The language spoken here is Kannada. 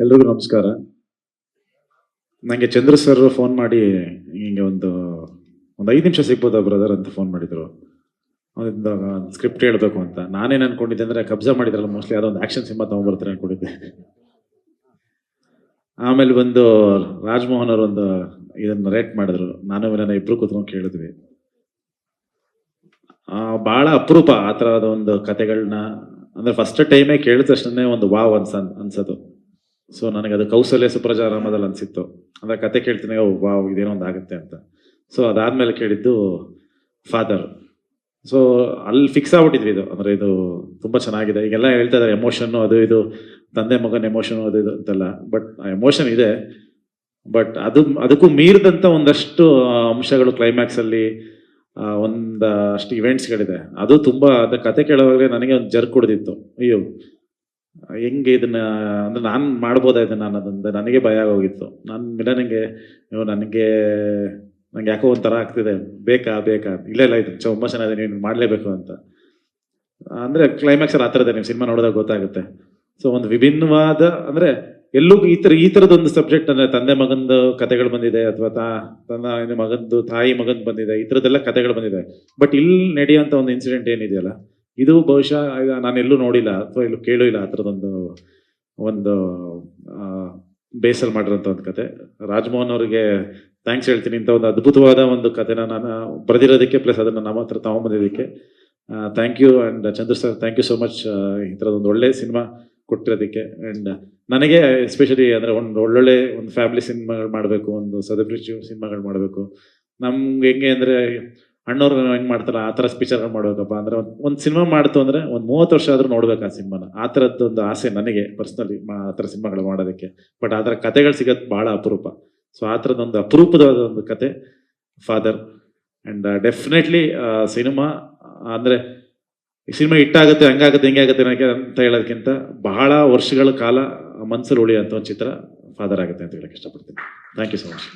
ಎಲ್ರಿಗೂ ನಮಸ್ಕಾರ. ನನಗೆ ಚಂದ್ರ ಸರ್ ಫೋನ್ ಮಾಡಿ ಹಿಂಗೆ ಒಂದು 5 ನಿಮಿಷ ಸಿಗ್ಬೋದಾ ಬ್ರದರ್ ಅಂತ ಫೋನ್ ಮಾಡಿದ್ರು. ಒಂದು ಸ್ಕ್ರಿಪ್ಟ್ ಹೇಳಬೇಕು ಅಂತ. ನಾನೇನು ಅನ್ಕೊಂಡಿದ್ದೆ ಅಂದ್ರೆ ಕಬ್ಜಾ ಮಾಡಿದ್ರಲ್ಲ ಮೋಸ್ಟ್ಲಿ ಅದೊಂದು ಆಕ್ಷನ್ ಸಿನಿಮಾ ತಗೊಂಡ್ಬರ್ತಾರೆ ಅನ್ಕೊಂಡಿದ್ದೆ. ಆಮೇಲೆ ಬಂದು ರಾಜ್ಮೋಹನ್ ಅವರು ಒಂದು ಇದನ್ನ ರೇಟ್ ಮಾಡಿದ್ರು. ನಾನು ವಿನನ ಇಬ್ರು ಕೂತ್ಕೊಂಡು ಕೇಳಿದ್ವಿ. ಬಹಳ ಅಪರೂಪ ಆ ಥರದ ಒಂದು ಕತೆಗಳನ್ನ, ಅಂದ್ರೆ ಫಸ್ಟ್ ಟೈಮೇ ಕೇಳಿದ ತಕ್ಷಣ ಒಂದು ವಾವ್ ಅನ್ಸೋದು. ಸೊ ನನಗೆ ಅದು ಕೌಸಲ್ಯ ಸುಪ್ರಜಾ ರಾಮದಲ್ಲಿ ಅನ್ಸಿತ್ತು. ಅಂದ್ರೆ ಕತೆ ಕೇಳ್ತೀನಿ, ವಾವ್ ಇದೇನೋ ಒಂದು ಆಗುತ್ತೆ ಅಂತ. ಸೊ ಅದಾದ್ಮೇಲೆ ಕೇಳಿದ್ದು ಫಾದರ್. ಸೊ ಅಲ್ಲಿ ಫಿಕ್ಸ್ ಆಗ್ಬಿಟ್ಟಿದ್ವಿ ಇದು, ಅಂದ್ರೆ ಇದು ತುಂಬಾ ಚೆನ್ನಾಗಿದೆ. ಈಗೆಲ್ಲ ಹೇಳ್ತಾ ಇದಾರೆ ಎಮೋಷನ್ ಅದು ಇದು, ತಂದೆ ಮಗನ ಎಮೋಷನ್ ಅದು ಇದು ಅಂತೆಲ್ಲ. ಬಟ್ ಆ ಎಮೋಷನ್ ಇದೆ, ಬಟ್ ಅದಕ್ಕೂ ಮೀರಿದಂತ ಒಂದಷ್ಟು ಅಂಶಗಳು ಕ್ಲೈಮ್ಯಾಕ್ಸ್ ಅಲ್ಲಿ, ಒಂದಷ್ಟು ಇವೆಂಟ್ಸ್ಗಳಿದೆ. ಅದು ತುಂಬಾ ಅದ ಕತೆ ಕೇಳುವಾಗಲೇ ನನಗೆ ಒಂದು ಜರ್ಕ್ ಹೊಡೆದಿತ್ತು. ಅಯ್ಯೋ ಹೆಂಗೆ ಇದನ್ನ, ಅಂದ್ರೆ ನಾನು ಮಾಡ್ಬೋದಾ ಇದನ್ನ ಅನ್ನೋದಂದ್ರೆ ನನಗೆ ಭಯ ಆಗೋಗಿತ್ತು. ನಾನು ಮಿಲನಿಗೆ ನನಗೆ ಯಾಕೋ ಒಂಥರ ಆಗ್ತಿದೆ, ಬೇಕಾ ಇಲ್ಲ ಇದು ತುಂಬ ಚೆನ್ನಾಗಿದೆ, ನೀನು ಮಾಡಲೇಬೇಕು ಅಂತ. ಅಂದ್ರೆ ಕ್ಲೈಮ್ಯಾಕ್ಸ್ ಅಲ್ಲಿ ಆ ಥರದೇ, ನೀವು ಸಿನಿಮಾ ನೋಡಿದಾಗ ಗೊತ್ತಾಗುತ್ತೆ. ಸೊ ಒಂದು ವಿಭಿನ್ನವಾದ, ಅಂದ್ರೆ ಎಲ್ಲೂ ಈ ಥರದೊಂದು ಸಬ್ಜೆಕ್ಟ್, ಅಂದ್ರೆ ತಂದೆ ಮಗಂದು ಕತೆಗಳು ಬಂದಿದೆ, ಅಥವಾ ತನ್ನ ಮಗಂದು ತಾಯಿ ಮಗಂದು ಬಂದಿದೆ, ಈ ಥರದ್ದೆಲ್ಲ ಕತೆಗಳು ಬಂದಿದೆ. ಬಟ್ ಇಲ್ಲಿ ನಡೆಯುವಂಥ ಒಂದು ಇನ್ಸಿಡೆಂಟ್ ಏನಿದೆಯಲ್ಲ, ಇದು ಬಹುಶಃ ನಾನು ಎಲ್ಲೂ ನೋಡಿಲ್ಲ ಅಥವಾ ಎಲ್ಲೂ ಕೇಳೂ ಇಲ್ಲ. ಆ ಥರದೊಂದು ಬೇಸಲ್ ಮಾಡಿರೋಂಥ ಒಂದು ಕತೆ. ರಾಜ್ಮೋಹನ್ ಅವರಿಗೆ ಥ್ಯಾಂಕ್ಸ್ ಹೇಳ್ತೀನಿ. ಇಂಥ ಒಂದು ಅದ್ಭುತವಾದ ಒಂದು ಕತೆನ ನಾನು ಬರೆದಿರೋದಕ್ಕೆ, ಪ್ಲಸ್ ಅದನ್ನು ನಮ್ಮ ಹತ್ರ ತಗೊಂಬಂದಿದ್ದಕ್ಕೆ thank you. And Chandra sir, thank you so much ಈ ಥರದೊಂದು ಒಳ್ಳೆ ಸಿನಿಮಾ ಕೊಟ್ಟಿರೋದಕ್ಕೆ. ಆ್ಯಂಡ್ ನನಗೆ ಎಸ್ಪೆಷಲಿ ಅಂದರೆ ಒಳ್ಳೊಳ್ಳೆ ಒಂದು ಫ್ಯಾಮಿಲಿ ಸಿನಿಮಾಗಳು ಮಾಡಬೇಕು, ಒಂದು ಸೆಲೆಬ್ರಿಟಿ ಸಿನಿಮಾಗಳು ಮಾಡಬೇಕು. ನಮ್ಗೆ ಹೆಂಗೆ ಅಂದರೆ ಅಣ್ಣವ್ರು ಹೆಂಗೆ ಮಾಡ್ತಾರ ಆ ಥರ ಪಿಕ್ಚರ್ಗಳು ಮಾಡ್ಬೇಕಪ್ಪ ಅಂದ್ರೆ, ಒಂದು ಸಿನಿಮಾ ಮಾಡ್ತು ಅಂದರೆ ಒಂದು 30 ವರ್ಷ ಆದರೂ ನೋಡ್ಬೇಕು ಆ ಸಿನಿಮಾನ. ಆ ಥರದ್ದೊಂದು ಆಸೆ ನನಗೆ ಪರ್ಸ್ನಲಿ, ಆ ಥರ ಸಿನಿಮಾಗಳು ಮಾಡೋದಕ್ಕೆ. ಬಟ್ ಆ ಥರ ಕತೆಗಳು ಸಿಗೋದು ಭಾಳ ಅಪರೂಪ. ಸೊ ಆ ಥರದೊಂದು ಅಪರೂಪವಾದ ಒಂದು ಕತೆ ಫಾದರ್. ಆ್ಯಂಡ್ ಡೆಫಿನೆಟ್ಲಿ ಸಿನಿಮಾ ಅಂದರೆ ಈ ಸಿನಿಮಾ ಹಿಟ್ಟಾಗುತ್ತೆ, ಹಂಗಾಗುತ್ತೆ ಹಿಂಗೆ ಆಗುತ್ತೆ ಅಂತ ಹೇಳೋದಕ್ಕಿಂತ ಬಹಳ ವರ್ಷಗಳ ಕಾಲ ಮನಸ್ಸಲ್ಲಿ ಉಳಿಯುವಂಥ ಒಂದು ಚಿತ್ರ ಫಾದರ್ ಆಗುತ್ತೆ ಅಂತ ಹೇಳಕ್ಕೆ ಇಷ್ಟಪಡ್ತೀನಿ. Thank you so much.